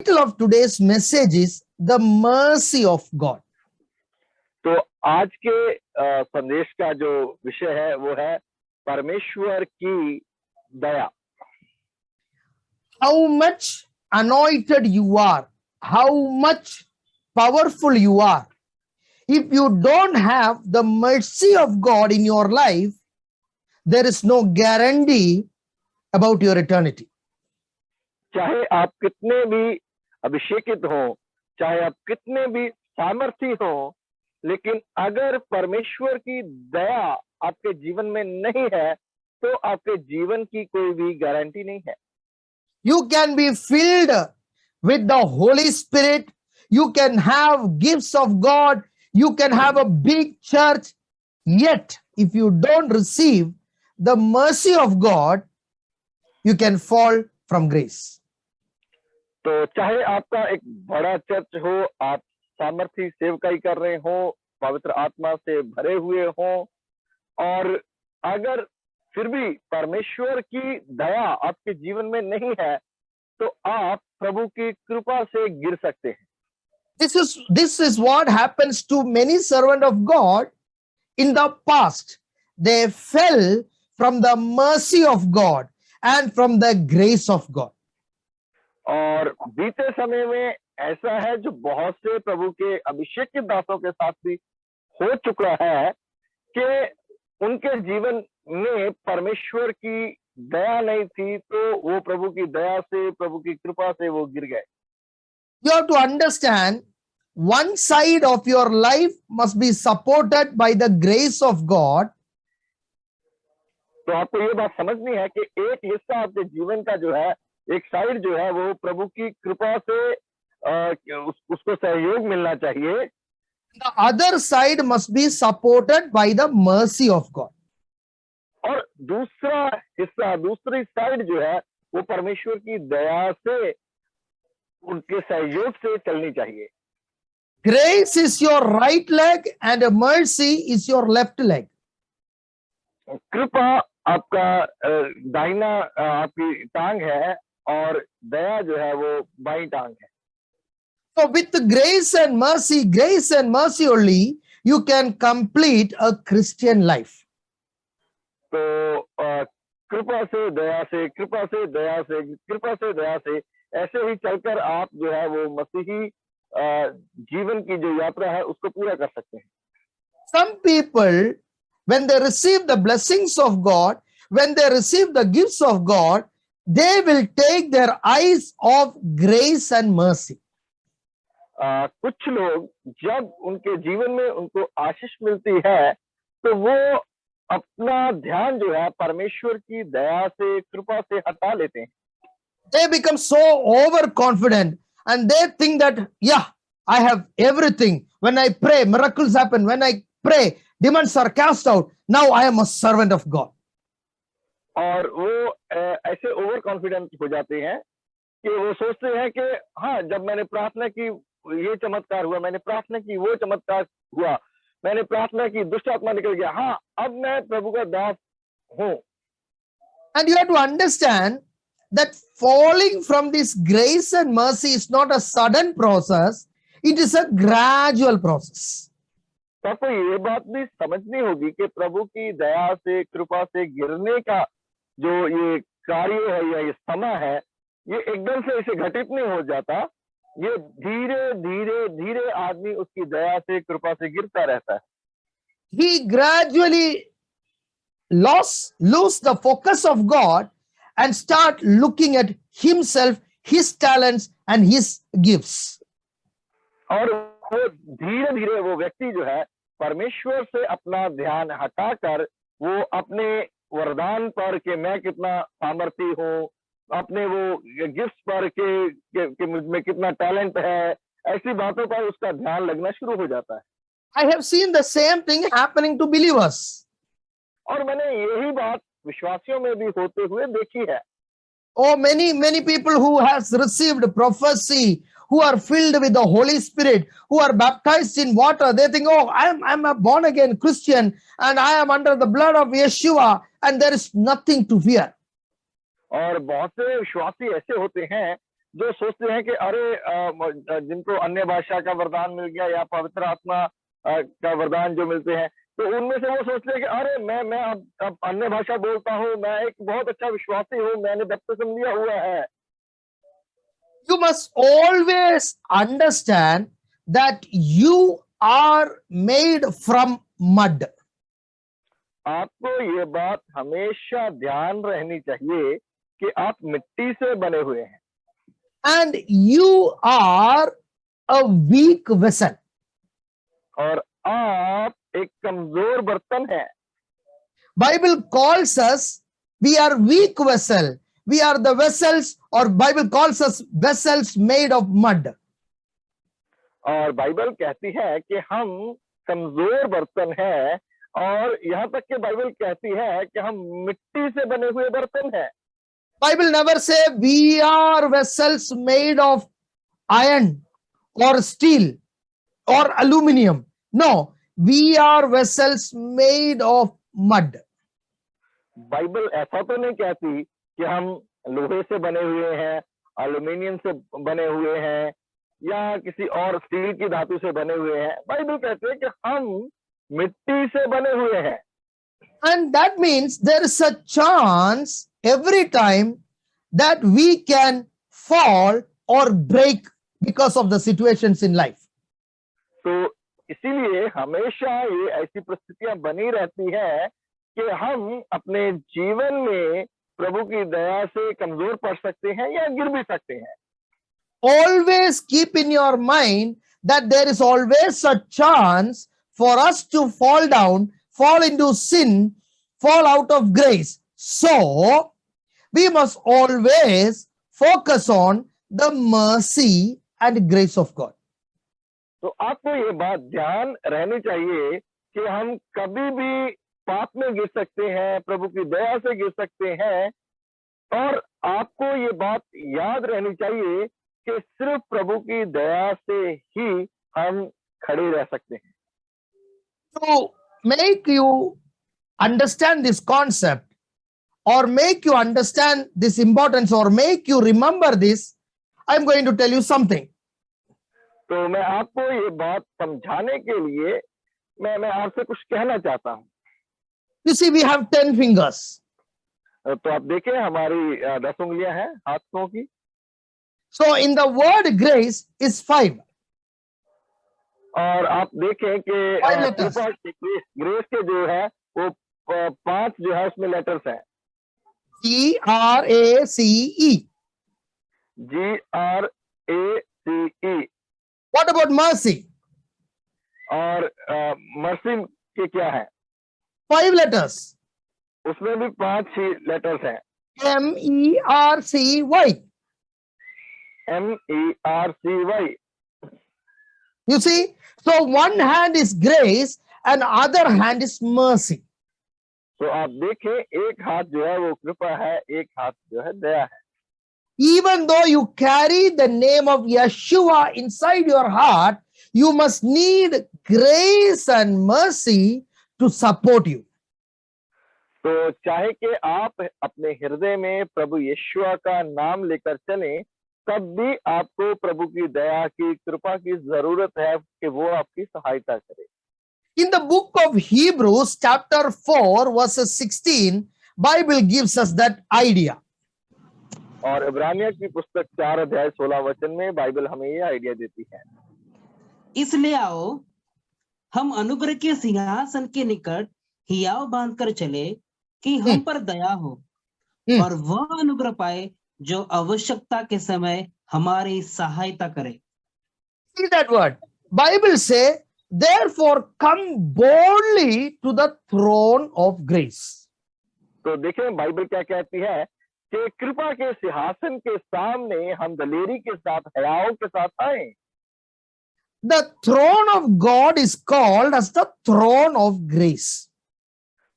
Title of today's message is The Mercy of God. तो आज के संदेश का जो विषय है वो है परमेश्वर की दया। How much anointed you are, how much powerful you are. If you don't have the mercy of God in your life, there is no guarantee about your eternity. चाहे आप कितने भी अभिषेकित हो, चाहे आप कितने भी सामर्थी हो, लेकिन अगर परमेश्वर की दया आपके जीवन में नहीं है तो आपके जीवन की कोई भी गारंटी नहीं है। You can be filled with the Holy Spirit. You can have gifts of God. You can have a big church. Yet, if you don't receive the mercy of God, you can fall from grace. तो चाहे आपका एक बड़ा church हो, आप सामर्थी सेवकाई कर रहे हो, पवित्र आत्मा से भरे हुए हो, और अगर फिर भी परमेश्वर की दया आपके जीवन में नहीं है तो आप प्रभु की कृपा से गिर सकते हैं। This is what happens to many servants of God in the past. They fell from the mercy of God and from the grace of God. और बीते समय में ऐसा है जो बहुत से प्रभु के अभिषेकित दासों के साथ भी हो चुका है कि उनके जीवन में परमेश्वर की दया नहीं थी तो वो प्रभु की दया से, प्रभु की कृपा से वो गिर गए। You have to understand, one side of your life must be supported by the grace of God. तो आपको ये बात समझनी है कि एक हिस्सा आपके जीवन का जो है, एक साइड जो है वो प्रभु की कृपा से उसको सहयोग मिलना चाहिए। The other side must be supported by the mercy of God. और दूसरा हिस्सा, दूसरी साइड जो है वो परमेश्वर की दया से, उनके सहयोग से चलनी चाहिए। Grace is your right leg and mercy is your left leg. कृपा आपका दाहिना आपकी टांग है और दया जो है वो बाई टांग है। So with grace and mercy only, you can complete a Christian life. तो कृपा से दया से, कृपा से दया से, कृपा से दया से, ऐसे ही चलकर आप जो है वो मसीही जीवन की जो यात्रा है उसको पूरा कर सकते हैं। Some people, when they receive the blessings of God, when they receive the gifts of God, they will take their eyes off grace and mercy. कुछ लोग जब उनके जीवन में उनको आशीष मिलती है तो वो अपना ध्यान जो है परमेश्वर की दया से, कृपा से हटा लेते हैं। They become so overconfident and they think that, yeah, I have everything. When I pray, miracles happen. When I pray, demons are cast out. Now I am a servant of God. और वो ऐसे over confident हो जाते हैं कि वो सोचते हैं कि हाँ, जब मैंने प्रार्थना की ये चमत्कार हुआ, मैंने प्रार्थना की वो चमत्कार हुआ, मैंने प्रार्थना की दुष्ट आत्मा निकल गया, हाँ अब मैं प्रभु का दास हूँ। And you have to understand that falling from this grace and mercy is not a sudden process, it is a gradual process. तो आपको ये बात भी समझनी होगी कि प्रभु की दया से, कृपा से गिरने का जो ये कार्य है या ये समय है, ये एकदम से ऐसे घटित नहीं हो जाता, ये धीरे धीरे धीरे आदमी उसकी दया से, कृपा से गिरता रहता है। He gradually lose the focus of God and start looking at himself, his talents and his gifts. और वो धीरे धीरे वो व्यक्ति जो है परमेश्वर से अपना ध्यान हटाकर वो अपने वरदान पर कि मैं कितना सामर्थी हूँ, अपने वो गिफ्ट्स पर कि मुझ में कितना टैलेंट है, ऐसी बातों पर उसका ध्यान लगना शुरू हो जाता है। I have seen the same thing happening to believers. और मैंने यही बात विश्वासियों में भी होते हुए देखी है। Oh, many people who has received prophecy, who are filled with the Holy Spirit, who are baptized in water, they think, oh, I'm a born again Christian and I am under the blood of Yeshua and there is nothing to fear. और बहुत से विश्वासी ऐसे होते हैं जो सोचते हैं कि अरे जिनको अन्य भाषा का वरदान मिल गया या पवित्र आत्मा का वरदान जो मिलते हैं, तो उनमें से वो सोचते हैं कि अरे मैं अब अन्य भाषा बोलता हूँ, मैं एक बहुत अच्छा विश्वासी हूँ, मैंने बपतिस्म लिया हुआ है। You must always understand that you are made from mud. आपको ये बात हमेशा ध्यान रहनी चाहिए कि आप मिट्टी से बने हुए हैं And you are a weak vessel. और आप एक कमजोर बर्तन हैं। Bible calls us, we are weak vessel. We are the vessels, or Bible calls us vessels made of mud. और बाइबल कहती है कि हम कमजोर बर्तन हैं, और यहाँ तक कि बाइबल कहती है कि हम मिट्टी से बने हुए बर्तन हैं। Bible never say we are vessels made of iron or steel or aluminum. No, we are vessels made of mud. Bible ऐसा तो नहीं कहती कि हम लोहे से बने हुए हैं, एल्यूमिनियम से बने हुए हैं या किसी और स्टील की धातु से बने हुए हैं। बाइबल कहती है कि हम मिट्टी से बने हुए हैं। And that means there is a chance every time that we can fall or break because of the situations in life. तो इसीलिए हमेशा ये ऐसी परिस्थितियां बनी रहती है कि हम अपने जीवन में प्रभु की दया से कमजोर पड़ सकते हैं या गिर भी सकते हैं। Always keep in your mind that there is always a chance for us to fall down, fall into sin, fall out of grace. So, we must always focus on the mercy and grace of God. तो आपको ये बात ध्यान रहनी चाहिए कि हम कभी भी पाप में गिर सकते हैं, प्रभु की दया से गिर सकते हैं, और आपको ये बात याद रहनी चाहिए कि सिर्फ प्रभु की दया से ही हम खड़े रह सकते हैं। To make you understand this concept, or make you understand this importance, or make you remember this, I'm going to tell you something. तो मैं आपको ये बात समझाने के लिए मैं आपसे कुछ कहना चाहता हूँ। You see, we have 10 fingers. तो आप देखें हमारी 10 उंगलियां हैं हाथों की। So, in the word grace is 5. और आप देखें कि Five letters. कृपा के ग्रेस के जो है वो 5 जो है उसमें लेटर्स हैं। GRACE. GRACE। What about mercy? और मर्सी के क्या है? 5 letters. उसमें भी 5 ही लेटर्स हैं। MERCY. MERCY। You see, so one hand is grace and other hand is mercy. तो आप देखें एक हाथ जो है वो कृपा है, एक हाथ जो है दया है। Even though you carry the name of Yeshua inside your heart, you must need grace and mercy to support you. तो चाहे कि आप अपने हृदय में प्रभु यीशुआ का नाम लेकर चलें, तब भी आपको प्रभु की दया की कृपा की जरूरत है कि वो आपकी सहायता करे। In the book of Hebrews, chapter 4, verses 16, Bible gives us that idea. और इब्रानिया की पुस्तक 4 अध्याय 16 वचन में बाइबल हमें ये आइडिया देती है। इसलिए आओ हम अनुग्रह के सिंहासन के निकट हियाव बांधकर चले कि हम पर दया हो और वह अनुग्रह पाए जो आवश्यकता के समय हमारी सहायता करे। See that word. Bible say, therefore come boldly to the throne of grace. तो देखें बाइबल क्या कहती है कि कृपा के सिंहासन के सामने हम दलेरी के साथ, हयाओं के साथ आए। The throne of God is called as the throne of grace.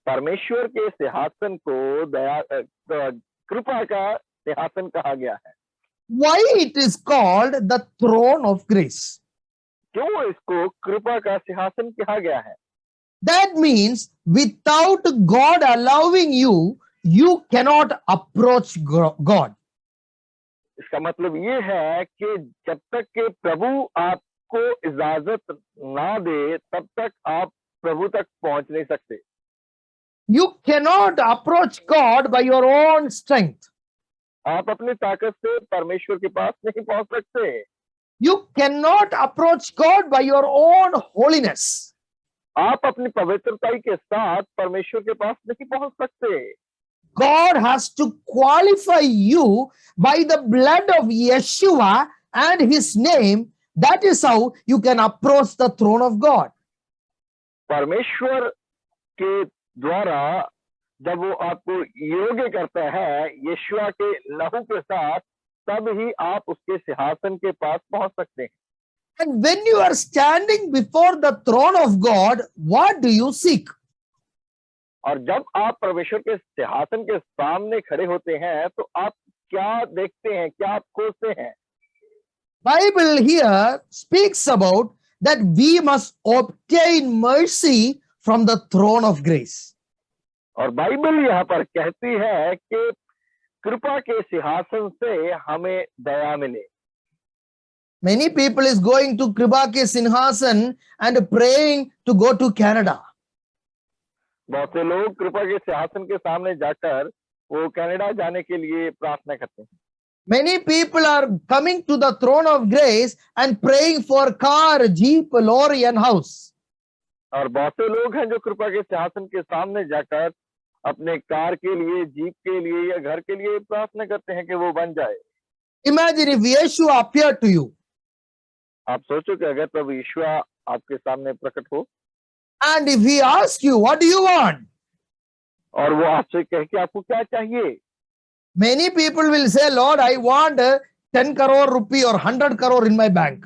परमेश्वर के सिंहासन को दया कृपा का सिंहासन कहा गया है। Why it is called the throne of grace? क्यों इसको कृपा का सिंहासन कहा गया है? That means without God allowing you, you cannot approach God. इसका मतलब ये है कि जब तक कि प्रभु आपको इजाजत ना दे, तब तक आप प्रभु तक पहुंच नहीं सकते। You cannot approach God by your own strength. आप अपनी ताकत से परमेश्वर के पास नहीं पहुंच सकते। You cannot approach God by your own holiness. आप अपनी पवित्रता के साथ परमेश्वर के पास नहीं पहुंच सकते। God has to qualify you by the blood of Yeshua and his name. That is how you can approach the throne of God. परमेश्वर के द्वारा जब वो आपको योग्य करता है यीशुआ के लहू के साथ, तब ही आप उसके सिंहासन के पास पहुंच सकते हैं। And when you are standing before the throne of God, what do you seek? और जब आप परमेश्वर के सिंहासन के सामने खड़े होते हैं तो आप क्या देखते हैं, क्या आप खोजते हैं? Bible here speaks about that we must obtain mercy from the throne of grace. और बाइबल यहाँ पर कहती है कि कृपा के सिंहासन से हमें दया मिले। Many people is going to Kripa ke Sinhasan and praying to go to Canada. बहुत से लोग कृपा के सिंहासन के सामने जाकर वो कनाडा जाने के लिए प्रार्थना करते हैं। Many people are coming to the throne of grace and praying for car, jeep, lorry and house. और बहुत से लोग हैं जो कृपा के सिंहासन के सामने जाकर अपने कार के लिए, जीप के लिए या घर के लिए प्रार्थना करते हैं कि वो बन जाए। Imagine if Yeshua appeared to you आप सोचो कि अगर प्रभु यीशु आपके सामने प्रकट हो and if he asks you, what do you want? और वो आपसे कहे कि आपको क्या चाहिए। Many people will say, Lord, I want 10 crore rupee or 100 crore in my bank.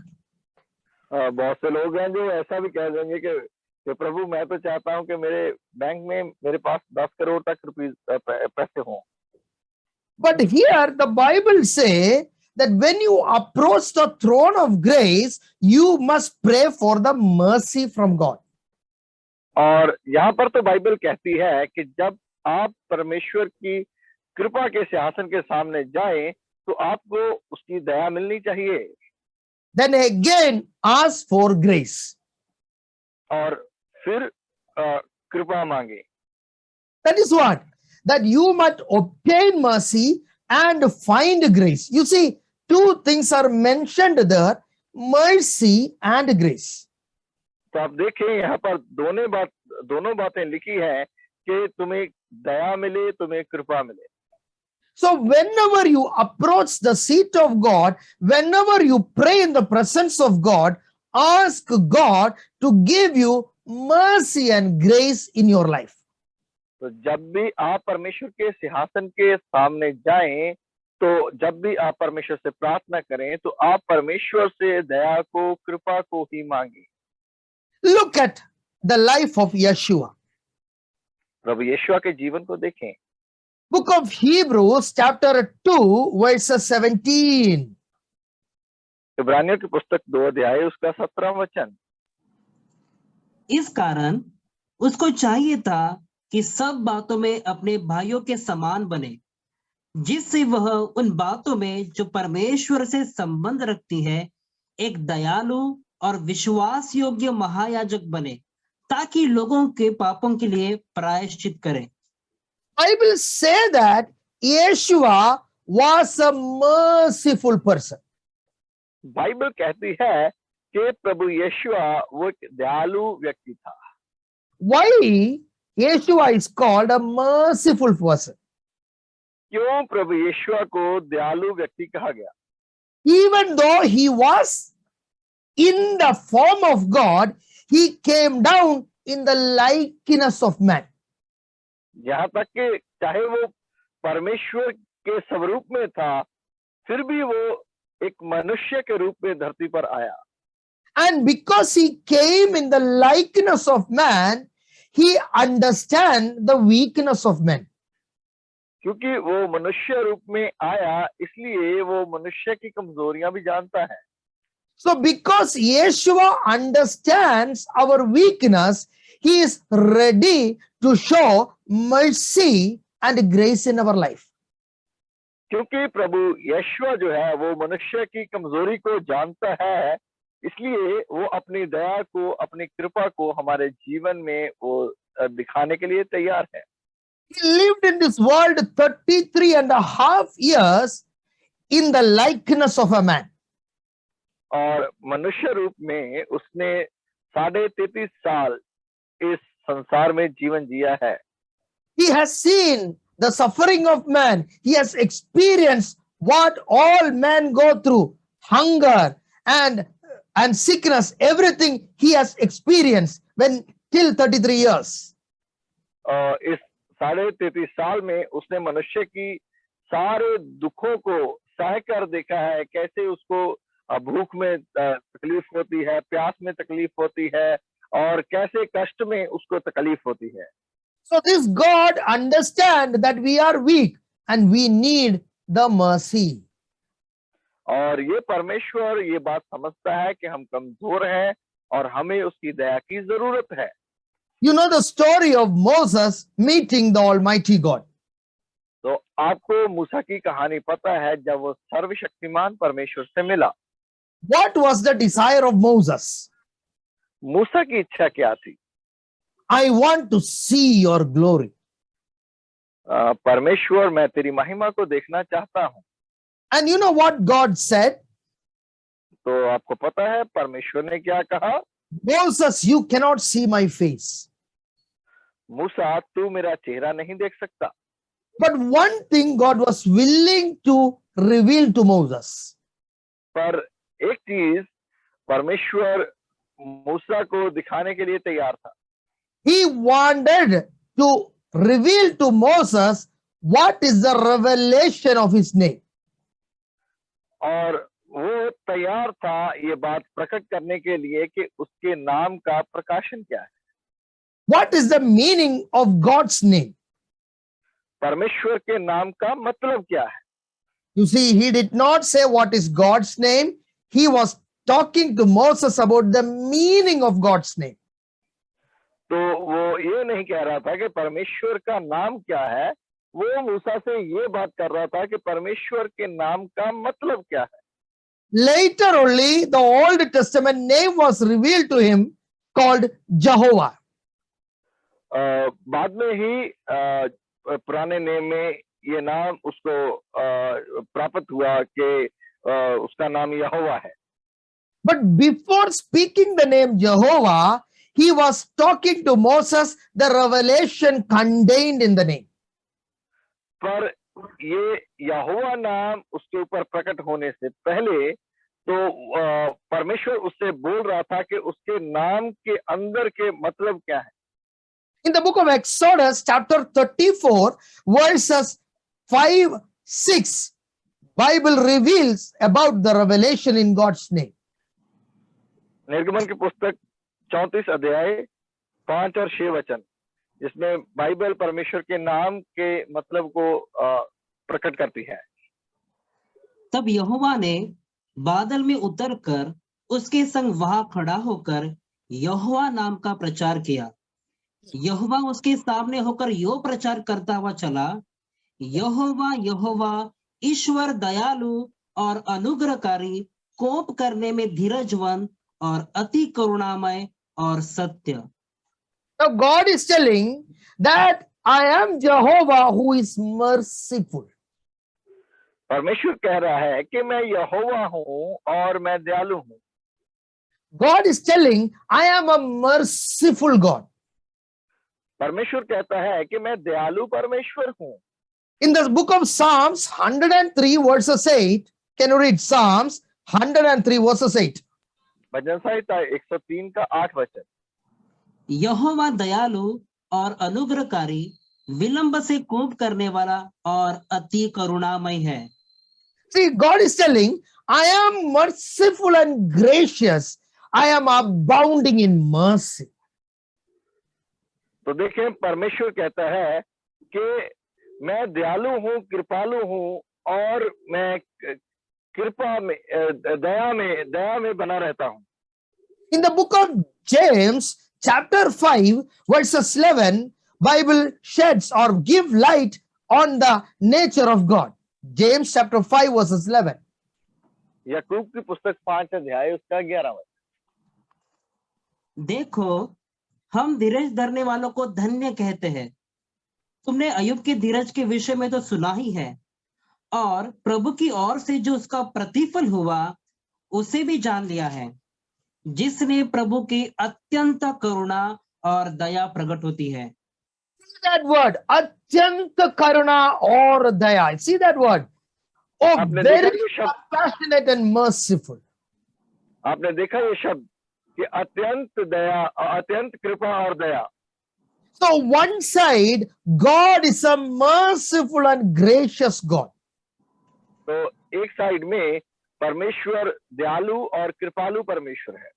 बहुत से लोग हैं जो ऐसा भी कह देंगे कि प्रभु मैं तो चाहता हूं कि मेरे बैंक में मेरे पास 10 करोड़ तक पैसे हों। But here the Bible say that when you approach the throne of grace, you must pray for the mercy from God. और यहाँ पर तो बाइबल कहती है कि जब आप परमेश्वर की कृपा के सिंहासन के सामने जाएं तो आपको उसकी दया मिलनी चाहिए। Then again ask for grace. और फिर कृपा मांगे। That is what? That you must obtain mercy and find grace. You see, two things are mentioned there, mercy and grace. तो आप देखें यहाँ पर दोनों बातें लिखी हैं कि तुम्हें दया मिले, तुम्हें कृपा मिले। So whenever you approach the seat of God, whenever you pray in the presence of God, ask God to give you mercy and grace in your life. तो जब भी आप परमेश्वर के सिंहासन के सामने जाएं, तो जब भी आप परमेश्वर से प्रार्थना करें तो आप परमेश्वर से दया को, कृपा को ही मांगे। Look at the life of Yeshua. प्रभु यीशु के जीवन को देखें। Book of Hebrews chapter 2 verses 17. इब्रानियों की पुस्तक 2 अध्याय उसका 17वां वचन। इस कारण उसको चाहिए था कि सब बातों में अपने भाइयों के समान बने, जिससे वह उन बातों में जो परमेश्वर से संबंध रखती है एक दयालु और विश्वास योग्य महायाजक बने, ताकि लोगों के पापों के लिए प्रायश्चित करे। Bible say that Yeshua was a merciful person. Bible कहती है कि प्रभु यीशु वो एक दयालु व्यक्ति था। Why Yeshua is called a merciful person? क्यों प्रभु यीशु को दयालु व्यक्ति कहा गया? Even though he was in the form of God, he came down in the likeness of man. यहाँ तक कि चाहे वो परमेश्वर के स्वरूप में था, फिर भी वो एक मनुष्य के रूप में धरती पर आया। And because he came in the likeness of man, he understand the weakness of men. क्योंकि वो मनुष्य रूप में आया, इसलिए वो मनुष्य की कमजोरियां भी जानता है। So because Yeshua understands our weakness, he is ready to show mercy and grace in our life. क्योंकि प्रभु यीशु जो है वो मनुष्य की कमजोरी को जानता है, इसलिए वो अपनी दया को, अपनी कृपा को हमारे जीवन में वो दिखाने के लिए तैयार है। He lived in this world 33.5 years in the likeness of a man. और मनुष्य रूप में उसने 33.5 साल इस संसार में जीवन जिया है। He has seen the suffering of man. He has experienced what all men go through, hunger and sickness, everything he has experienced when till 33 years. इस 33.5 साल में उसने मनुष्य की सारे दुखों को सह कर देखा है, कैसे उसको भूख में तकलीफ होती है, प्यास में तकलीफ होती है, और कैसे कष्ट में उसको तकलीफ होती है। So this God understand that we are weak and we need the mercy. और ये परमेश्वर ये बात समझता है कि हम कमजोर हैं और हमें उसकी दया की जरूरत है। You know the story of Moses meeting the Almighty God. तो आपको मूसा की कहानी पता है, जब वो सर्वशक्तिमान परमेश्वर से मिला। What was the desire of Moses? मूसा की इच्छा क्या थी? I want to see your glory. परमेश्वर, मैं तेरी महिमा को देखना चाहता हूँ। And you know what God said? तो आपको पता है परमेश्वर ने क्या कहा? Moses, you cannot see my face. मूसा, तू मेरा चेहरा नहीं देख सकता। But one thing God was willing to reveal to Moses. पर एक चीज परमेश्वर मूसा को दिखाने के लिए तैयार था। He wanted to reveal to Moses what is the revelation of his name. और वो तैयार था ये बात प्रकट करने के लिए कि उसके नाम का प्रकाशन क्या है। What is the meaning of God's name? परमेश्वर के नाम का मतलब क्या है? You see, he did not say what is God's name. He was talking to Moses about the meaning of God's name. तो वो ये नहीं कह रहा था कि परमेश्वर का नाम क्या है, वो मूसा से ये बात कर रहा था कि परमेश्वर के नाम का मतलब क्या है। Later only, the Old Testament name was revealed to him called Jehovah. बाद में ही पुराने नेम में ये नाम उसको प्राप्त हुआ कि उसका नाम यहोवा है। But before speaking the name Jehovah, he was talking to Moses the revelation contained in the name. पर ये यहोवा नाम उसके ऊपर प्रकट होने से पहले तो परमेश्वर उससे बोल रहा था कि उसके नाम के अंदर के मतलब क्या है। In the book of Exodus, chapter 34, verses 5-6, Bible reveals about the revelation in God's name. निर्गमन की पुस्तक 34 अध्याय 5 और 6 वचन, जिसमें बाइबल परमेश्वर के नाम के मतलब को प्रकट करती है। तब यहोवा ने बादल में उतरकर उसके संग वहां खड़ा होकर यहोवा नाम का प्रचार किया। यहोवा उसके सामने होकर यो प्रचार करता हुआ चला, यहोवा यहोवा ईश्वर दयालु और अनुग्रहकारी, कोप करने में धीरजवंत और अति करुणामय और सत्य। Now God is telling that I am Jehovah who is merciful. परमेश्वर कह रहा है कि मैं यहोवा हूँ और मैं दयालु हूँ। God is telling I am a merciful God. परमेश्वर कहता है कि मैं दयालु परमेश्वर हूँ। In the book of Psalms 103 verses 8, can you read Psalms 103 verses 8? भजन संहिता 103 का 8 वचन। यहोवा दयालु और अनुग्रहकारी, विलंब से कोप करने वाला और अति करुणामय है। See, God is telling, I am merciful and gracious. I am abounding in mercy. तो देखें, परमेश्वर कहता है कि मैं दयालु हूँ, कृपालु हूँ और मैं कृपा में दया में बना रहता हूँ। In the book of James, chapter 5, verses 11, Bible sheds or give light on the nature of God. James chapter 5 verses 11. याकूब की पुस्तक 5 अध्याय उसका 11 वचन। देखो, हम धीरज धरने वालों को धन्य कहते हैं। तुमने अय्यूब के धीरज के विषय में तो सुना ही है, और प्रभु की ओर से जो उसका प्रतिफल हुआ उसे भी जान लिया है, जिसने प्रभु की अत्यंत करुणा और दया प्रकट होती है। See that word, अत्यंत करुणा और दया. See that word. Oh, आपने देखा very ये शब्द, compassionate and merciful. आपने देखा ये शब्द कि अत्यंत दया, अत्यंत कृपा और दया। So one side, God is a merciful and gracious God. तो एक साइड में परमेश्वर दयालु और कृपालु परमेश्वर है,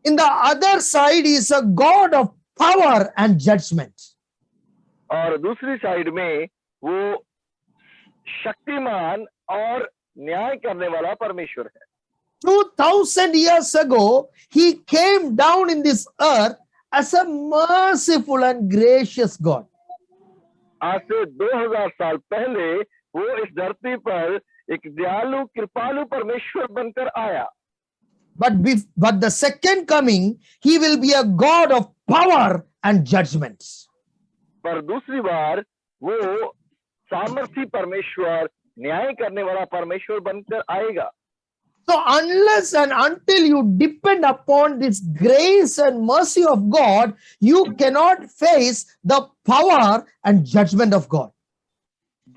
In the other side, He is a God of power and judgment. और दूसरी साइड में वो शक्तिमान और न्याय करने वाला परमेश्वर है। 2000 years ago, He came down in this earth as a merciful and gracious God. आज से 2000 साल पहले वो इस धरती पर एक दयालु कृपालु परमेश्वर बनकर आया, But the second coming, He will be a God of power and judgments. पर दूसरी बार वो सामर्थी परमेश्वर, न्याय करने वाला परमेश्वर बनकर आएगा। So unless and until you depend upon this grace and mercy of God, you cannot face the power and judgment of God.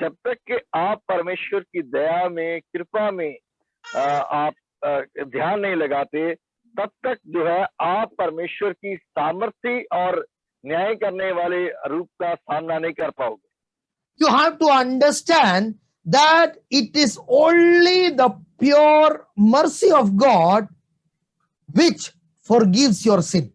जब तक कि आप परमेश्वर की दया में, कृपा में आप ध्यान नहीं लगाते, तब तक जो है आप परमेश्वर की सामर्थ्य और न्याय करने वाले रूप का सामना नहीं कर पाओगे। You have to understand that it is only the pure mercy of God which forgives your sin.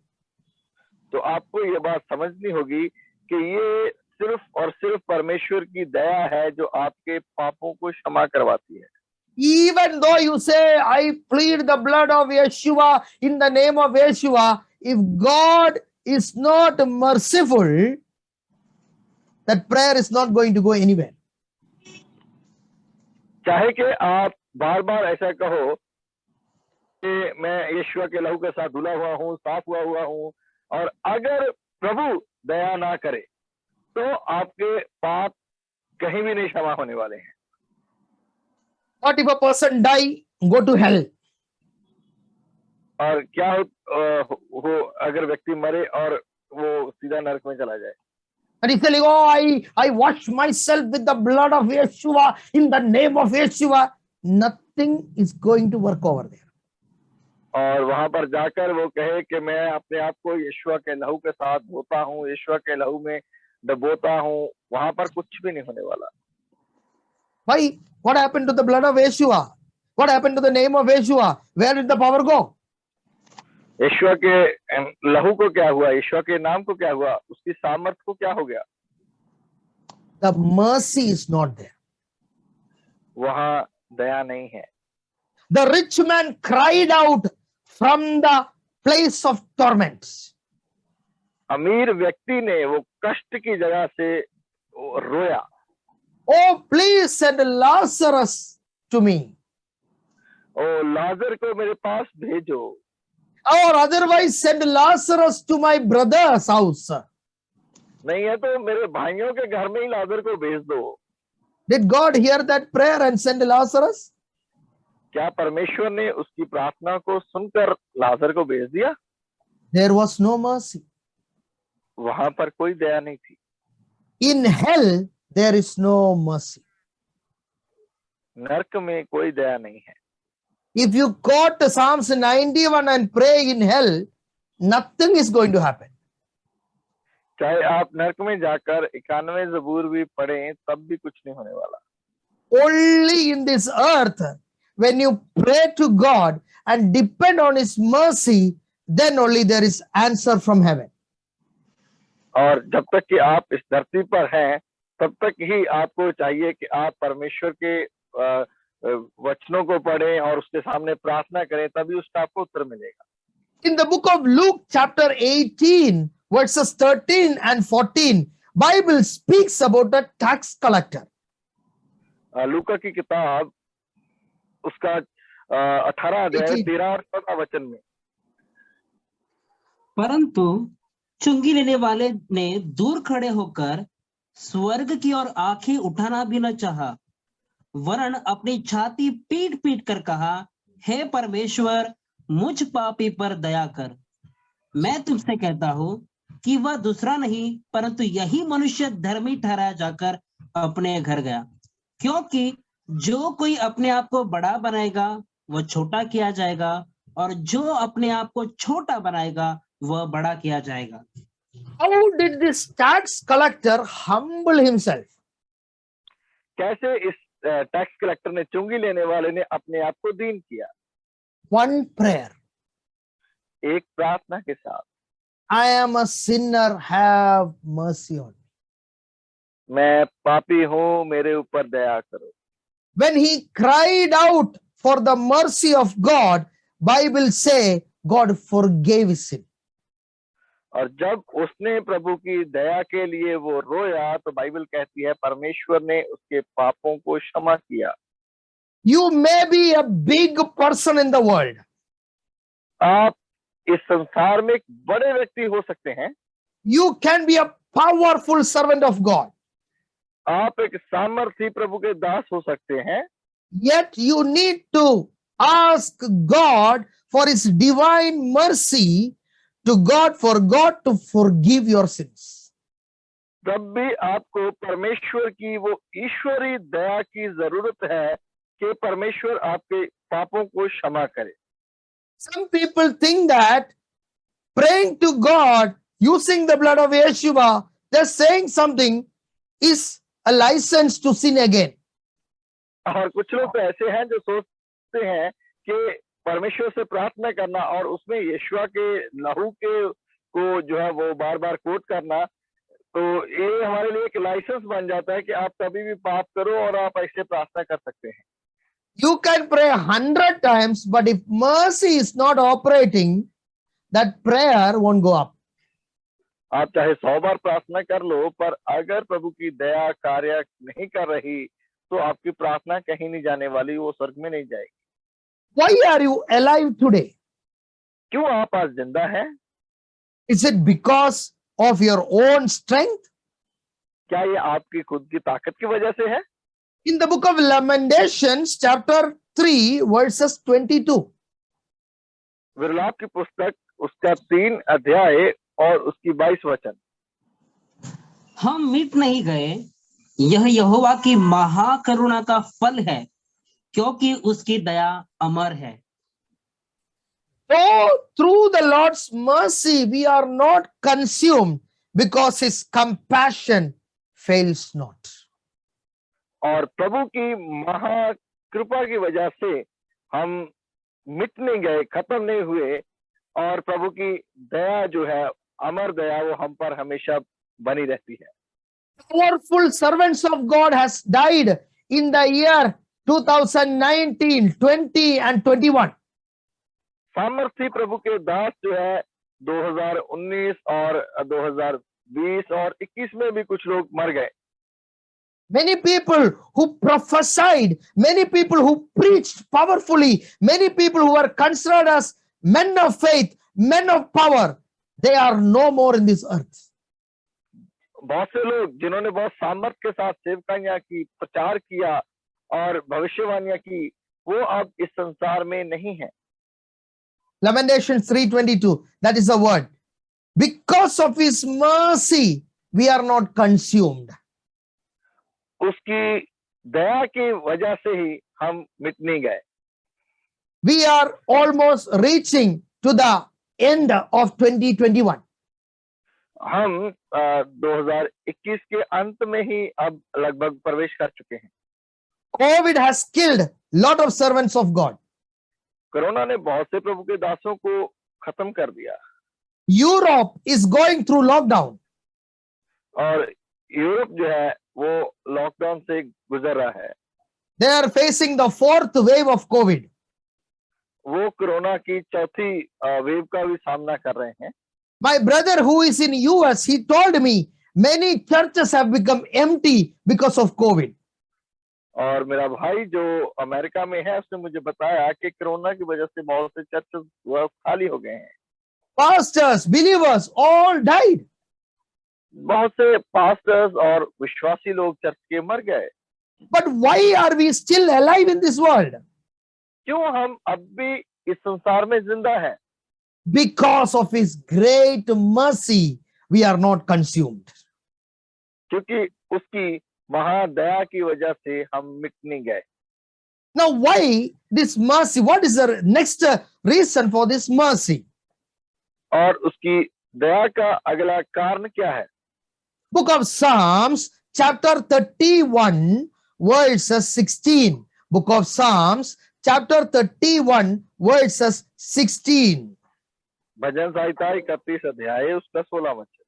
तो आपको ये बात समझनी होगी कि ये सिर्फ और सिर्फ परमेश्वर की दया है जो आपके पापों को क्षमा करवाती है। Even though you say, I plead the blood of Yeshua in the name of Yeshua, if God is not merciful, that prayer is not going to go anywhere. चाहे कि आप बार बार ऐसा कहो कि मैं यीशु के लहू के साथ धुला हुआ हूँ, साफ हुआ हूँ, और अगर प्रभु दया ना करे तो आपके पाप कहीं भी नहीं क्षमा होने वाले हैं। What if a person die, go to hell? और क्या हो अगर व्यक्ति मरे और वो सीधा नरक में चला जाए? And he's telling, oh, I wash myself with the blood of Yeshua in the name of Yeshua. Nothing is going to work over there. और वहां पर जाकर वो कहे कि मैं अपने आप को यीशु के लहू के साथ धोता हूँ, यीशु के लहू में डबोता हूँ, वहां पर कुछ भी नहीं होने वाला। Why? What happened to the blood of Yeshua? What happened to the name of Yeshua? Where did the power go? यीशु के लहू को क्या हुआ? यीशु के नाम को क्या हुआ? उसकी सामर्थ को क्या हो गया? The mercy is not there. वहां दया नहीं है। The rich man cried out from the place of torments. अमीर व्यक्ति ने वो कष्ट की जगह से रोया, Oh, please send Lazarus to me. ओ लाजर को मेरे पास भेजो, Or otherwise send Lazarus to my brother's house. नहीं है तो मेरे भाइयों के घर में ही लाजर को भेज दो। Did God hear that prayer and send Lazarus? क्या परमेश्वर ने उसकी प्रार्थना को सुनकर लाजर को भेज दिया? There was no mercy. वहां पर कोई दया नहीं थी। In hell, there is no mercy. नरक में कोई दया नहीं है। If you quote Psalms 91 and pray in hell, nothing is going to happen. चाहे आप नरक में जाकर 91 ज़बूर भी पढ़ें, तब भी कुछ नहीं होने वाला। Only in this earth, when you pray to God and depend on His mercy, then only there is answer from heaven. और जब तक कि आप इस धरती पर हैं, तब तक ही आपको चाहिए कि आप परमेश्वर के वचनों को पढ़ें और उसके सामने प्रार्थना करें, तभी उसका आपको उत्तर मिलेगा। In the book of Luke chapter 18 verses 13 and 14, Bible speaks about a tax collector. लूका की किताब उसका 18 अध्याय 13 और 14 वचन में। परंतु चुंगी लेने वाले ने दूर खड़े होकर स्वर्ग की ओर आंखें उठाना भी न चाहा, वरन अपनी छाती पीट पीट कर कहा, हे परमेश्वर, मुझ पापी पर दया कर। मैं तुमसे कहता हूं कि वह दूसरा नहीं परंतु यही मनुष्य धर्मी ठहराया जाकर अपने घर गया, क्योंकि जो कोई अपने आप को बड़ा बनाएगा वह छोटा किया जाएगा, और जो अपने आप को छोटा बनाएगा वह बड़ा किया जाएगा। How did this tax collector humble himself? कैसे इस टैक्स कलेक्टर ने, चुंगी लेने वाले ने अपने आप को दीन किया? One prayer. एक प्रार्थना के साथ, I am a sinner, have mercy on me. मैं पापी हूं, मेरे ऊपर दया करो। When he cried out for the mercy of God, Bible say God forgave his sin. और जब उसने प्रभु की दया के लिए वो रोया तो बाइबल कहती है परमेश्वर ने उसके पापों को क्षमा किया। You may be a big person in the world. आप इस संसार में एक बड़े व्यक्ति हो सकते हैं, You can be a powerful servant of God. आप एक सामर्थी प्रभु के दास हो सकते हैं, Yet you need to ask God for his divine mercy to God for God to forgive your sins. तब भी आपको परमेश्वर की वो ईश्वरी दया की जरूरत है कि परमेश्वर आपके पापों को क्षमा करे। Some people think that praying to God using the blood of Yeshua, they're saying something, is a license to sin again. और कुछ लोग तो ऐसे हैं जो सोचते हैं कि परमेश्वर से प्रार्थना करना और उसमें यीशुआ के लहू के को जो है वो बार बार कोट करना, तो ये हमारे लिए एक लाइसेंस बन जाता है कि आप कभी भी पाप करो और आप ऐसे प्रार्थना कर सकते हैं। You can pray 100 times, but if mercy is not operating, that prayer won't go up. आप चाहे 100 बार प्रार्थना कर लो, पर अगर प्रभु की दया कार्य नहीं कर रही तो आपकी प्रार्थना कहीं नहीं जाने वाली, वो स्वर्ग में नहीं जाएगी। Why are you alive today? क्यों आप आज जिंदा हैं? Is it because of your own strength? क्या ये आपकी खुद की ताकत की वजह से है? In the book of Lamentations, chapter 3, verses 22. विलाप की पुस्तक उसका 3 अध्याय और उसकी 22 वचन। हम मिट नहीं गए, यह यहोवा की महाकरुणा का फल है, क्योंकि उसकी दया अमर है। So, through the Lord's mercy, we are not consumed because his compassion fails not. और प्रभु की महाकृपा की वजह से हम मिट नहीं गए, खत्म नहीं हुए, और प्रभु की दया जो है, अमर दया, वो हम पर हमेशा बनी रहती है। Powerful servants of God has died in the year 2019, 20 and 21. सामर्थी प्रभु के दास जो है 2019 और 2020 और 21 में भी कुछ लोग मर गए। Many people who prophesied, many people who preached powerfully, many people who were considered as men of faith, men of power, they are no more in this earth. बहुत से लोग जिन्होंने बहुत सामर्थ के साथ सेवकाइयां की, प्रचार किया और भविष्यवाणियां की, वो अब इस संसार में नहीं है। Lamentations 3:22, that is the word. Because of his mercy, we are not consumed. उसकी दया की वजह से ही हम मिट नहीं गए। We are almost reaching to the end of 2021. हम 2021 के अंत में ही अब लगभग प्रवेश कर चुके हैं। COVID has killed lot of servants of God. Corona ने बहुत से प्रभु के दासों को खत्म कर दिया। Europe is going through lockdown. और यूरोप जो है वो लॉकडाउन से गुजर रहा है। They are facing the 4th wave of COVID. वो कोरोना की चौथी वेव का भी सामना कर रहे हैं। My brother who is in US, he told me many churches have become empty because of COVID. और मेरा भाई जो अमेरिका में है उसने मुझे बताया कि कोरोना की वजह से बहुत से चर्च वह खाली हो गए हैं। Pastors, believers all died. बहुत से पास्टर्स और विश्वासी लोग चर्च के मर गए। But why are we still alive in this world? क्यों हम अब भी इस संसार में जिंदा हैं? Because of his great mercy, we are not consumed. क्योंकि उसकी महादया की वजह से हम मिट नहीं गए। Now, why this mercy? What is the next reason for this mercy? और उसकी दया का अगला कारण क्या है? Book of Psalms, chapter 31, verses 16. Book of Psalms, chapter 31, verses 16. भजन संहिता 31 अध्याय उसका 16 वचन।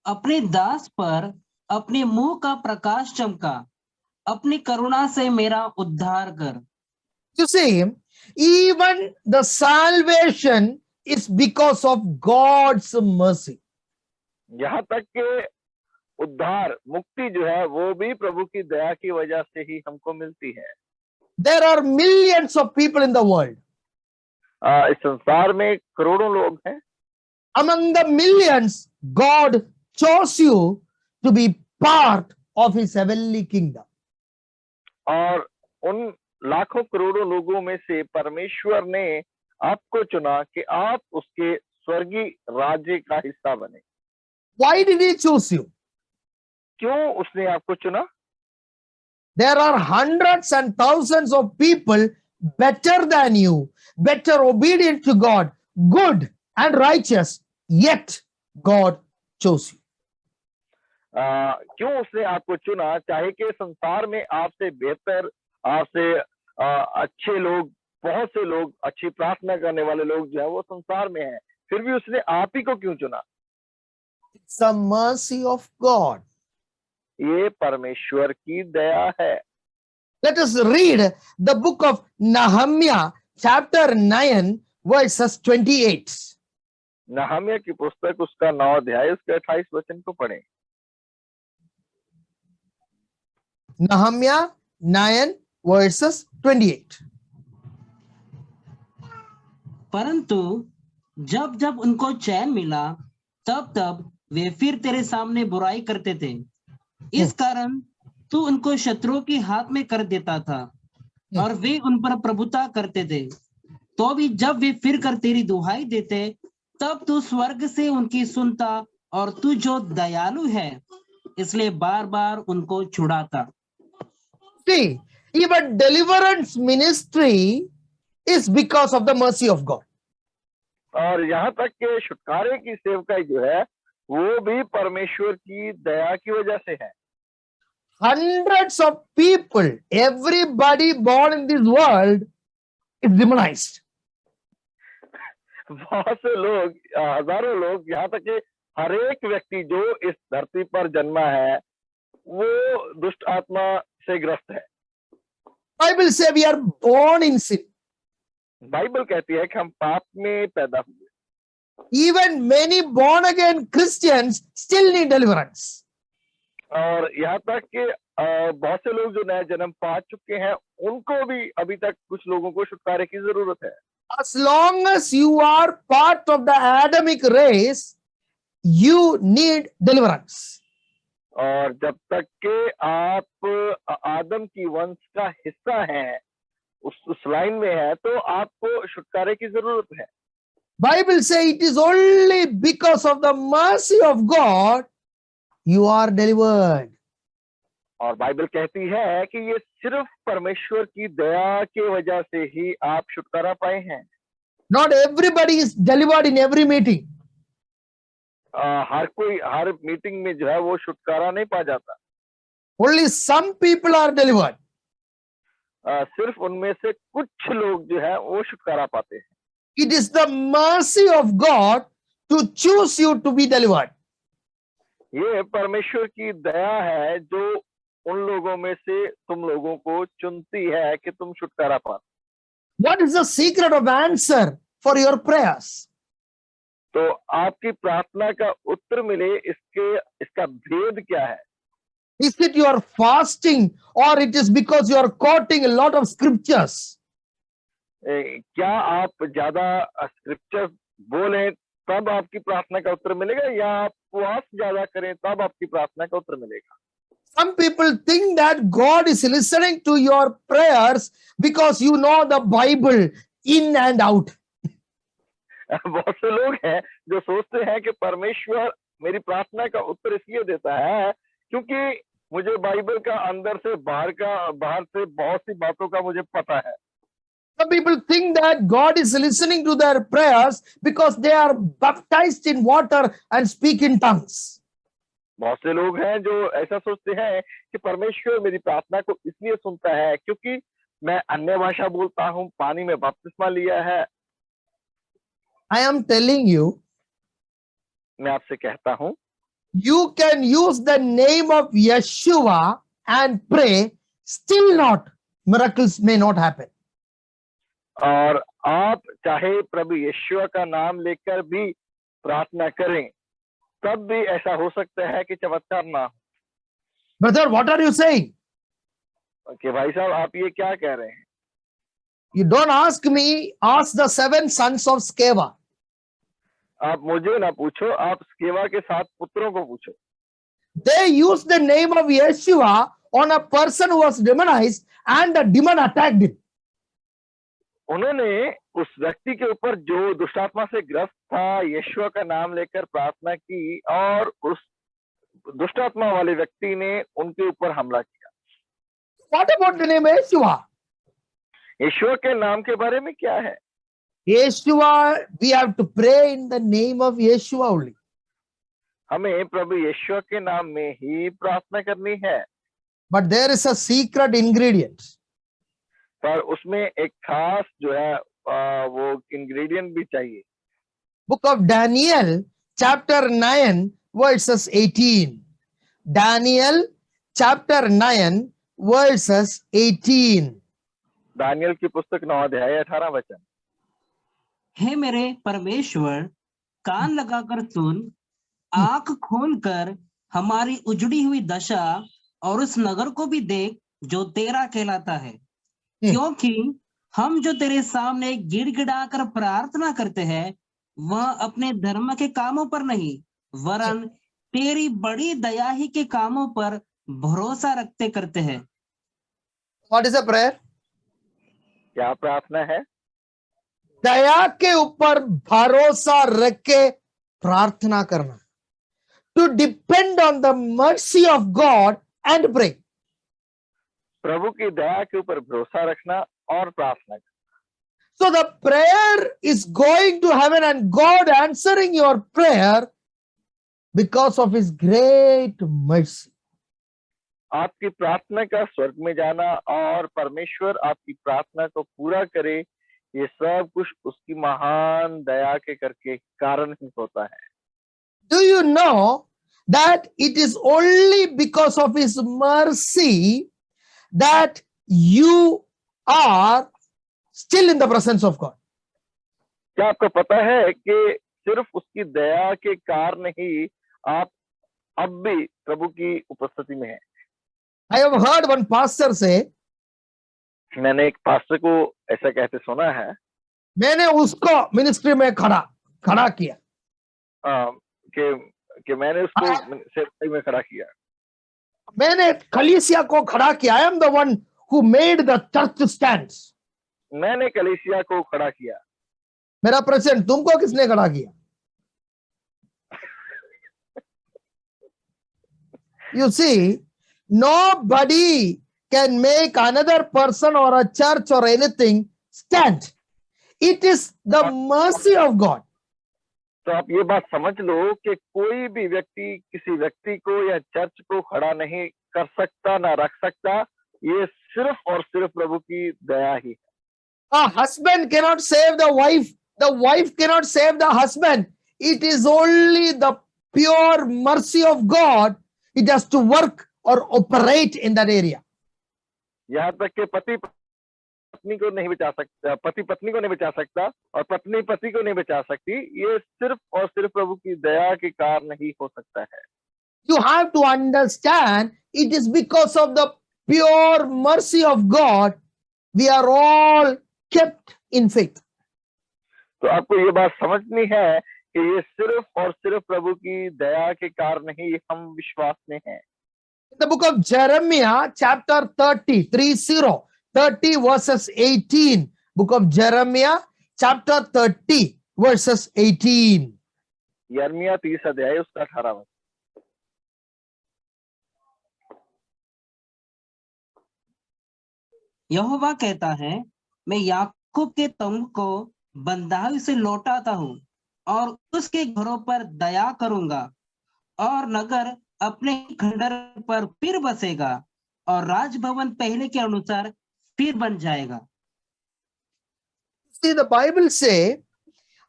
अपने दास पर अपने मुंह का प्रकाश चमका, अपनी करुणा से मेरा उद्धार कर। You see, even the salvation is because of God's mercy. यहाँ तक के उद्धार मुक्ति जो है वो भी प्रभु की दया की वजह से ही हमको मिलती है। There are millions of people in the world. इस संसार में करोड़ों लोग हैं। Among the millions, God chose you to be part of his heavenly kingdom. और उन लाखों करोड़ों लोगों में से परमेश्वर ने आपको चुना कि आप उसके स्वर्गीय राज्य का हिस्सा बने। Why did he choose you? क्यों उसने आपको चुना? There are hundreds and thousands of people better than you, better obedient to God, good and righteous, yet God chose you. क्यों उसने आपको चुना? चाहे कि संसार में आपसे बेहतर, आपसे अच्छे लोग, बहुत से लोग, अच्छी प्रार्थना करने वाले लोग जो है वो संसार में हैं, फिर भी उसने आप ही को क्यों चुना? It's the mercy of God. ये परमेश्वर की दया है। Let us read the book of Nehemiah, chapter 9, verses 28. नहम्याह की पुस्तक उसका 9 अध्याय उसके 28 वचन को पढ़ें। Nehemiah 9, verses 28. परंतु जब जब उनको चैन मिला तब तब वे फिर तेरे सामने बुराई करते थे। इस कारण तू उनको शत्रुओं के हाथ में कर देता था और वे उन पर प्रभुता करते थे। तो भी जब वे फिर कर तेरी दुहाई देते तब तू स्वर्ग से उनकी सुनता और तू जो दयालु है इसलिए बार बार उनको छुड़ाता। See, even deliverance ministry is because of the mercy of God. और यहाँ तक के छुटकारे की सेवकाई जो है वो भी परमेश्वर की दया की वजह से है। Hundreds of people, everybody born in this world is demonized. बहुत से लोग, हजारों लोग, यहाँ तक कि हर एक व्यक्ति जो इस धरती पर जन्मा है वो दुष्ट आत्मा से ग्रस्त है। Bible says we are born in sin. Bible कहती है कि हम पाप में पैदा हुए। Even many born again Christians still need deliverance. और यहाँ तक कि बहुत से लोग जो नया जन्म पा चुके हैं उनको भी अभी तक कुछ लोगों को छुटकारे की जरूरत है। As long as you are part of the Adamic race, you need deliverance. और जब तक के आप आदम की वंश का हिस्सा हैं, उस लाइन में है, तो आपको छुटकारे की जरूरत है। Bible says it is only because of the mercy of God you are delivered. और बाइबल कहती है कि ये सिर्फ परमेश्वर की दया की वजह से ही आप छुटकारा पाए हैं। Not everybody is delivered in every meeting. हर कोई हर मीटिंग में जो है वो छुटकारा नहीं पा जाता। Only some people are delivered. सिर्फ उनमें से कुछ लोग जो है वो छुटकारा पाते हैं। It is the mercy of God to choose you to be delivered. ये परमेश्वर की दया है जो उन लोगों में से तुम लोगों को चुनती है कि तुम छुटकारा पाओ। What is the secret of answer for your prayers? तो आपकी प्रार्थना का उत्तर मिले इसका भेद क्या है? Is it you are fasting or it is because you are quoting a lot of scriptures? क्या आप ज्यादा स्क्रिप्चर बोलें तब आपकी प्रार्थना का उत्तर मिलेगा, या आप उपवास ज्यादा करें तब आपकी प्रार्थना का उत्तर मिलेगा? Some people think that God is listening to your prayers because you know the Bible in and out. बहुत से लोग हैं जो सोचते हैं कि परमेश्वर मेरी प्रार्थना का उत्तर इसलिए देता है क्योंकि मुझे बाइबल का अंदर से बाहर से बहुत सी बातों का मुझे पता है। Some people think that God is listening to their prayers because they are baptized in water and speak in tongues. बहुत से लोग हैं जो ऐसा सोचते हैं कि परमेश्वर मेरी प्रार्थना को इसलिए सुनता है क्योंकि मैं अन्य भाषा बोलता हूँ, पानी में बपतिस्मा लिया है। I am telling you, मैं आपसे कहता हूँ, you can use the name of Yeshua and pray, still not, miracles may not happen. और आप चाहे प्रभु यीशु का नाम लेकर भी प्रार्थना करें तब भी ऐसा हो सकता है कि चमत्कार ना हो। Brother, what are you saying? कि भाई साहब आप ये क्या कह रहे हैं? You don't ask me, ask the 7 sons of Sceva. आप मुझे ना पूछो, आप स्केवा के 7 पुत्रों को पूछो। They used the name of Yeshua on a person who was demonized and the demon attacked him. उन्होंने उस व्यक्ति के ऊपर जो दुष्टात्मा से ग्रस्त था यीशु का नाम लेकर प्रार्थना की और उस दुष्टात्मा वाले व्यक्ति ने उनके ऊपर हमला किया। What about the name Yeshua? यीशु के नाम के बारे में क्या है? Yeshua, we have to pray in the name of Yeshua only. हमें प्रभु यीशु के नाम में ही प्रार्थना करनी है। But there is a secret ingredient. पर उसमें एक खास जो है वो इंग्रेडिएंट भी चाहिए। Book of Daniel, chapter 9, verses 18. Daniel, chapter 9, verses 18. Daniel की पुस्तक 9 अध्याय 18 वचन। हे मेरे परमेश्वर, कान लगाकर सुन, आंख खोलकर हमारी उजड़ी हुई दशा और उस नगर को भी देख जो तेरा कहलाता है, क्योंकि हम जो तेरे सामने गिड़गिड़ाकर प्रार्थना करते हैं वह अपने धर्म के कामों पर नहीं वरन तेरी बड़ी दया ही के कामों पर भरोसा रखते करते हैं। What is a prayer? क्या प्रार्थना है? दया के ऊपर भरोसा रख के प्रार्थना करना. To depend on the mercy of God and pray. प्रभु की दया के ऊपर भरोसा रखना और प्रार्थना करना। So the prayer is going to heaven and God answering your prayer because of his great mercy. आपकी प्रार्थना का स्वर्ग में जाना और परमेश्वर आपकी प्रार्थना को पूरा करे, ये सब कुछ उसकी महान दया के करके कारण ही होता है। Do you know that it is only because of his mercy that you are still in the presence of God? क्या आपको पता है कि सिर्फ उसकी दया के कारण ही आप अब भी प्रभु की उपस्थिति में हैं? I have heard one pastor say, मैंने एक पास्टर को ऐसा कहते सुना है, मैंने उसको मिनिस्ट्री में खड़ा किया, कि मैंने उसको सेवकाई में खड़ा किया, मैंने कलीसिया को खड़ा किया. I am the one who made the church stands. मैंने कलीसिया को खड़ा किया। मेरा प्रश्न, तुमको किसने खड़ा किया? You see, nobody can make another person or a church or anything stand. It is the mercy of God. तो आप ये बात समझ लो कि कोई भी व्यक्ति किसी व्यक्ति को या चर्च को खड़ा नहीं कर सकता, ना रख सकता, ये सिर्फ और सिर्फ प्रभु की दया ही है। A husband cannot save the wife cannot save the husband. It is only the pure mercy of God. It has to work or operate in that area. यहाँ तक कि पति पत्नी को नहीं बचा सकता, पति पत्नी को नहीं बचा सकता और पत्नी पति को नहीं बचा सकती, ये सिर्फ और सिर्फ प्रभु की दया के कारण ही हो सकता है। You have to understand it is because of the pure mercy of God we are all kept in faith. तो आपको ये बात समझनी है कि ये सिर्फ और सिर्फ प्रभु की दया के कारण ही हम विश्वास में हैं। In the book of Jeremiah, chapter 30 verses 18. Book of Jeremiah, chapter 30 verses 18. यिर्मयाह 30 अध्याय उसका 18 वचन। यहोवा कहता है, मैं याकूब के तंबू को बंधाई से लौटाता हूँ और उसके घरों पर दया करूंगा, और नगर अपने खंडर पर फिर बसेगा और राजभवन पहले के अनुसार फिर बन जाएगा। See, the Bible say,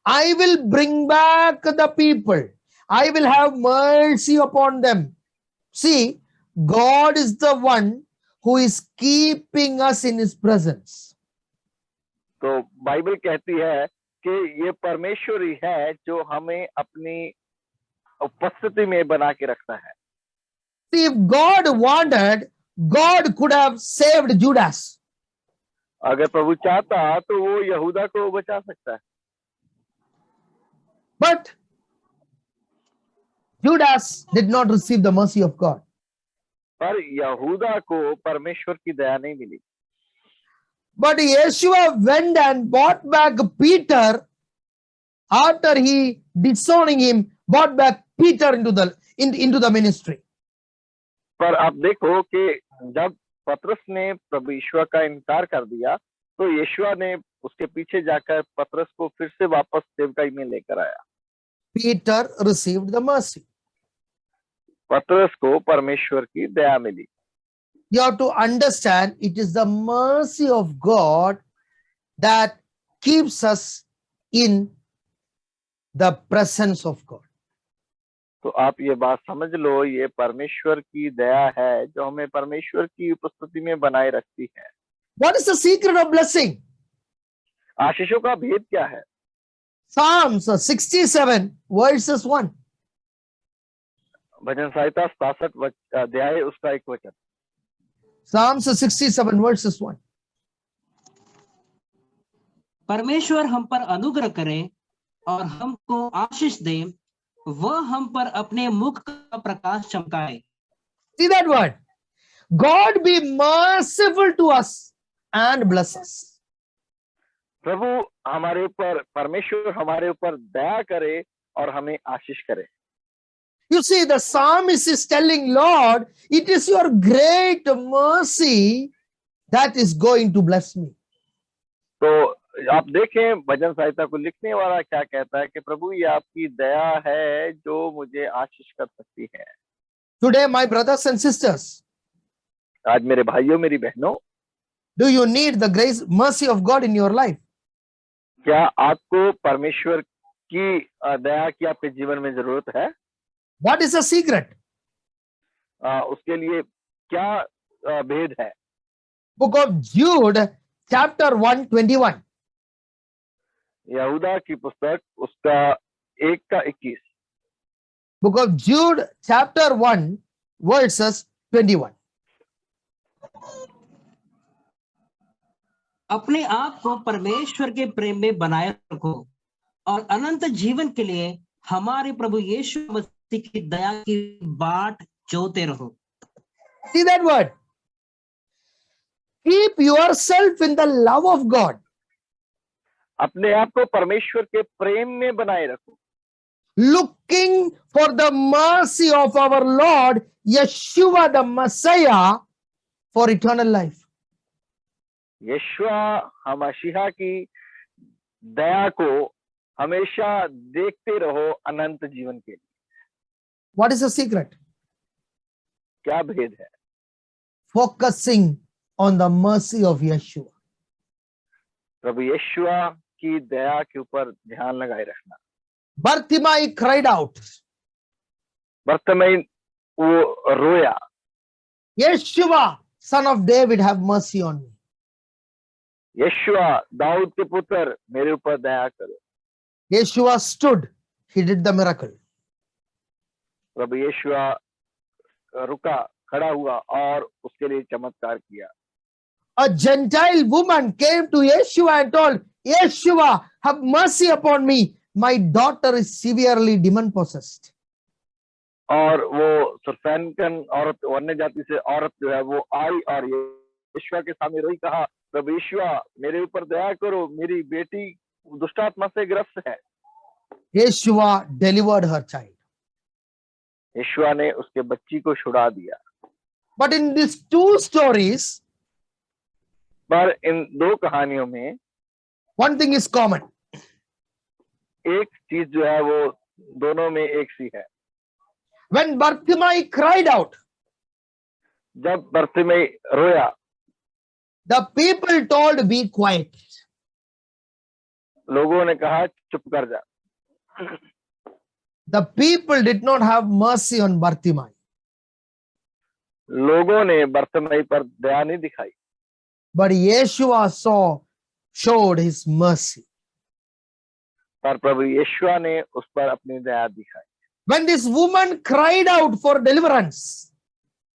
I will bring back the people. I will have mercy upon them. See, God is the one who is keeping us in his presence. तो बाइबल कहती है कि ये परमेश्वर ही है जो हमें अपनी उपस्थिति में बना के रखता है। See, if God wanted, God could have saved Judas. अगर प्रभु चाहता तो वो यहूदा को बचा सकता है, But Judas did not receive the mercy of God. पर यहूदा को परमेश्वर की दया नहीं मिली। But Yeshua went and bought back Peter after he disowning him, bought back Peter into the ministry. पर आप देखो कि जब पतरस ने प्रभु यीशु का इनकार कर दिया तो यीशु ने उसके पीछे जाकर पतरस को फिर से वापस सेवकाई में लेकर आया। Peter received the mercy. पतरस को परमेश्वर की दया मिली। You have to understand it is the mercy of God that keeps us in the presence of God. तो आप ये बात समझ लो, ये परमेश्वर की दया है जो हमें परमेश्वर की उपस्थिति में बनाए रखती है। What is the secret of blessing? आशीषों का भेद क्या है? Psalms 67 verses 1. भजन संहिता 67 अध्याय उसका 1 वचन। Psalms 67 verses 1. परमेश्वर हम पर अनुग्रह करे और हमको आशीष दे, वह हम पर अपने मुख का प्रकाश चमकाए। See that word? God be merciful to us and bless us. प्रभु हमारे ऊपर, परमेश्वर हमारे ऊपर दया करे और हमें आशीष करे। You see, the psalmist is telling Lord, it is your great mercy that is going to bless me. तो आप देखें भजन संहिता को लिखने वाला क्या कहता है कि प्रभु ये आपकी दया है जो मुझे आशीष कर सकती है। Today, my brothers and sisters, आज मेरे भाइयों मेरी बहनों, do you need the grace, mercy of God in your life? क्या आपको परमेश्वर की दया की आपके जीवन में जरूरत है? What is the secret? उसके लिए क्या भेद है? Book of Jude, chapter 1:21. यहूदा की पुस्तक उसका 1 का 21। Book of Jude, chapter 1, verses 21. अपने आप को परमेश्वर के प्रेम में बनाए रखो और अनंत जीवन के लिए हमारे प्रभु यीशु मसीह की दया की बाट जोते रहो। See that word? Keep yourself in the love of God. अपने आप को परमेश्वर के प्रेम में बनाए रखो, Looking for the mercy of our Lord Yeshua the Messiah for eternal life. यीशुआ हम मसीहा की दया को हमेशा देखते रहो अनंत जीवन के लिए। What is the secret? क्या भेद है? Focusing on the mercy of Yeshua. प्रभु यीशुआ की दया के ऊपर ध्यान लगाए रखना। Bartimaeus cried out, बर्तिमाई वो रोया, Yeshua, son of David, have mercy on me. यीशुआ Dawood के पुत्र मेरे ऊपर दया करो। Yeshua stood, he did the miracle. प्रभु यीशुआ रुका, खड़ा हुआ और उसके लिए चमत्कार किया। A Gentile woman came to Yeshua and told, Yeshua, have mercy upon me. My daughter is severely demon possessed. और वो सुरफैनकन औरत, अन्य जाति से औरत जो है वो आई और यीशुआ के सामने रोई, कहा, प्रभु यीशुआ मेरे ऊपर दया करो, मेरी बेटी दुष्टात्मा से ग्रस्त है। Yeshua delivered her child. यीशुआ ने उसके बच्ची को छुड़ा दिया। But in these two stories, पर इन दो कहानियों में one thing is common. एक चीज जो है वो दोनों में एक सी है। When Bartimaeus cried out, जब बरतिमाई रोया, the people told, be quiet. लोगों ने कहा चुप कर जा। The people did not have mercy on Bartimaeus. लोगों ने बरतिमाई पर दया नहीं दिखाई, But Yeshua showed his mercy. पर प्रभु यीशुआ ने उस पर अपनी दया दिखाई। When this woman cried out for deliverance,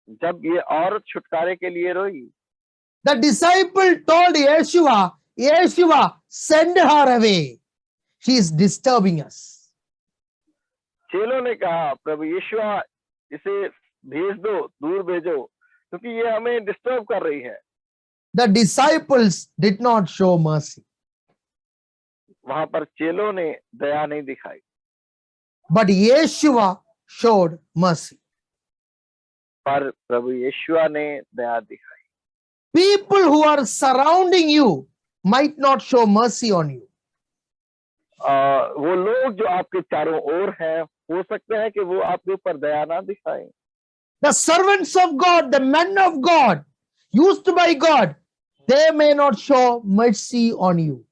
जब ये औरत छुटकारे के लिए रोई, the disciple told Yeshua, Yeshua, send her away. She is disturbing us. चेलों ने कहा, प्रभु यीशुआ इसे भेज दो, दूर भेजो, क्योंकि ये हमें डिस्टर्ब कर रही है। The disciples did not show mercy. वहां पर चेलों ने दया नहीं दिखाई, But Yeshua showed mercy. पर प्रभु यीशुआ ने दया दिखाई। People who are surrounding you might not show mercy on you. वो लोग जो आपके चारों ओर हैं, हो सकता है कि वो आपके ऊपर दया ना दिखाएं। The servants of God, the men of God, used by God, they may not show mercy on you.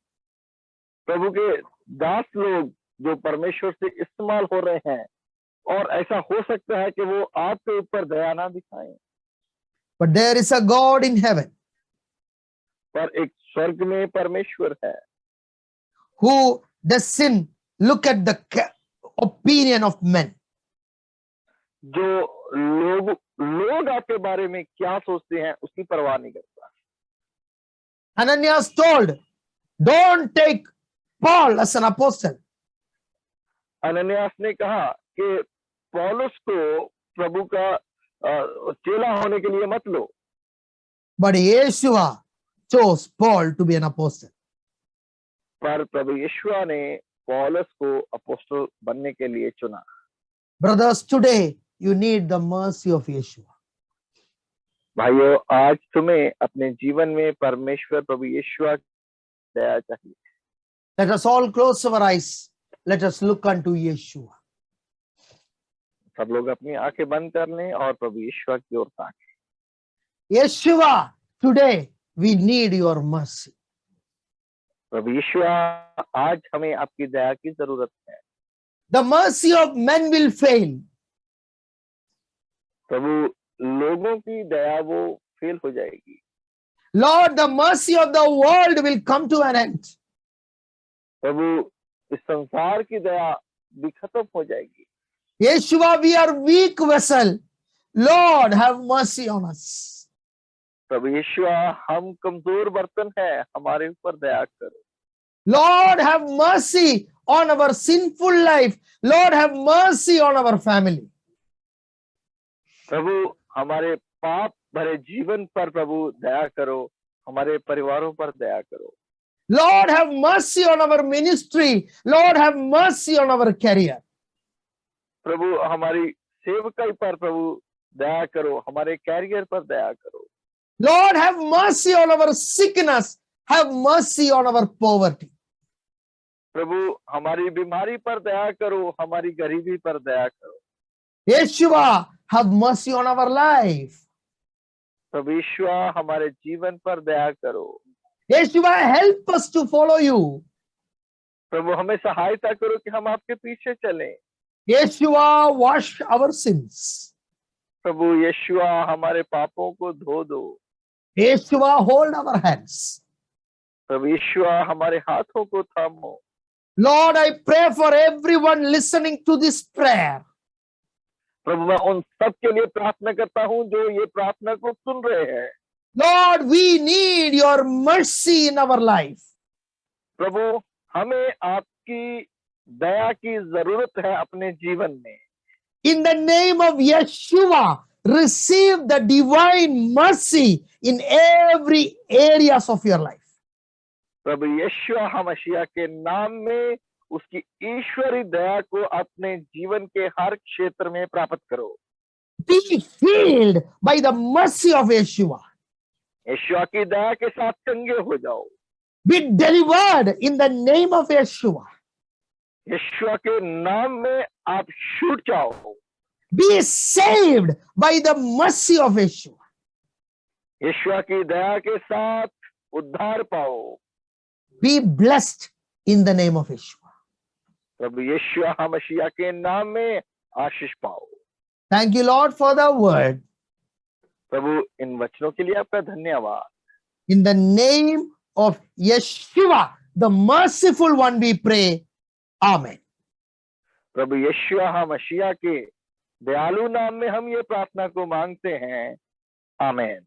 प्रभु के दास लोग जो परमेश्वर से इस्तेमाल हो रहे हैं, और ऐसा हो सकता है कि वो आपके ऊपर दया ना दिखाएं। But there is a God in heaven पर एक स्वर्ग में परमेश्वर है who doesn't look at the opinion of men. जो लोग आपके बारे में क्या सोचते हैं उसकी परवाह नहीं करता। Ananias told, don't take Paul as an apostle. अनन्यास ने कहा कि पौलुस को प्रभु का चेला होने के लिए मत लो, But Yeshua chose Paul to be an apostle. पर प्रभु यीशुआ ने पौलुस को अपोस्टल बनने के लिए चुना। Brothers, today you need the mercy of Yeshua. भाइयों, आज तुम्हें अपने जीवन में परमेश्वर प्रभु यीशुआ की दया चाहिए। Let us all close our eyes. Let us look unto Yeshua. सब लोग अपनी आंखें बंद कर लें और प्रभु यीशुआ की ओर ताकें। Yeshua, today we need your mercy. प्रभु यीशुआ, आज हमें आपकी दया की जरूरत है। The mercy of men will fail. प्रभु, लोगों की दया वो फेल हो जाएगी। Lord, the mercy of the world will come to an end. प्रभु, इस संसार की दया भी खत्म हो जाएगी। Yeshua, we are weak vessel. Lord, have mercy on us. प्रभु यीशुआ, हम कमजोर बर्तन हैं, हमारे ऊपर दया करो। Lord, have mercy on our sinful life. Lord, have mercy on our family. प्रभु, हमारे पाप भरे जीवन पर प्रभु दया करो, हमारे परिवारों पर दया करो। Lord, have mercy on our ministry. Lord, have mercy on our career. प्रभु, हमारी सेवकाई पर प्रभु दया करो, हमारे कैरियर पर दया करो। Lord, have mercy on our sickness. Have mercy on our poverty. प्रभु, हमारी बीमारी पर दया करो, हमारी गरीबी पर दया करो। Yeshua, have mercy on our life. प्रभु यीशुआ, हमारे जीवन पर दया करो। Yeshua, help us to follow you. प्रभु, हमें सहायता करो कि हम आपके पीछे चलें। Yeshua, wash our sins. प्रभु यीशुआ, हमारे पापों को धो दो। Yeshua, hold our hands. प्रभु यीशुआ, हमारे हाथों को थामो। Lord, I pray for everyone listening to this prayer. प्रभु मैं उन सब के लिए प्रार्थना करता हूं जो ये प्रार्थना को सुन रहे हैं। Lord, we need your mercy in our life. प्रभु हमें आपकी दया की जरूरत है अपने जीवन में। In the name of Yeshua, receive the divine mercy in every areas of your life. प्रभु यीशु मसीह के नाम में उसकी ईश्वरी दया को अपने जीवन के हर क्षेत्र में प्राप्त करो। Be filled by the mercy of Yeshua. यीशु की दया के साथ चंगे हो जाओ। Be delivered in the name of Yeshua. यीशु के नाम में आप छूट जाओ। Be saved by the mercy of Yeshua. यीशु की दया के साथ उद्धार पाओ। Be blessed in the name of Yeshua. प्रभु यीशु मसीह के नाम में आशीष पाओ। Thank you, Lord, for the word. प्रभु इन वचनों के लिए आपका धन्यवाद। In the name of Yeshua, the merciful one, we pray. Amen. प्रभु यीशु मसीह के दयालु नाम में हम ये प्रार्थना को मांगते हैं। आमीन।